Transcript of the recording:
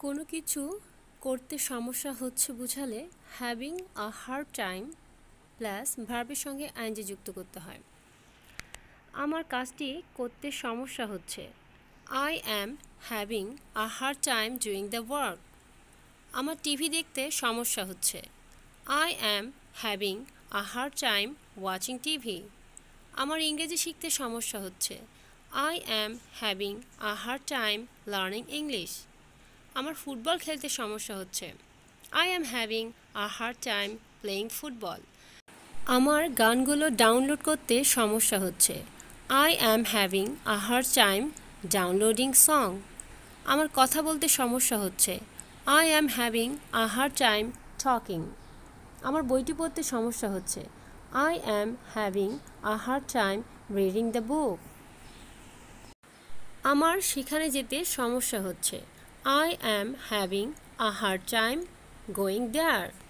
কোনো কিছু করতে সমস্যা হচ্ছে বোঝালে having a hard time plus ভার্বের সঙ্গে আইএনজি যুক্ত করতে হয়। আমার কাজটি করতে সমস্যা হচ্ছে। I am having a hard time doing the work. আমার টিভি দেখতে সমস্যা হচ্ছে। I am having a hard time watching TV. আমার ইংরেজি শিখতে সমস্যা হচ্ছে। I am having a hard time learning English. আমার ফুটবল খেলতে সমস্যা হচ্ছে। I am having a hard time playing football. আমার গানগুলো ডাউনলোড করতে সমস্যা হচ্ছে। I am having a hard time downloading song. আমার কথা বলতে সমস্যা হচ্ছে। I am having a hard time talking. আমার বইটি পড়তে সমস্যা হচ্ছে। I am having a hard time reading the book. আমার সেখানে যেতে সমস্যা হচ্ছে। I am having a hard time going there.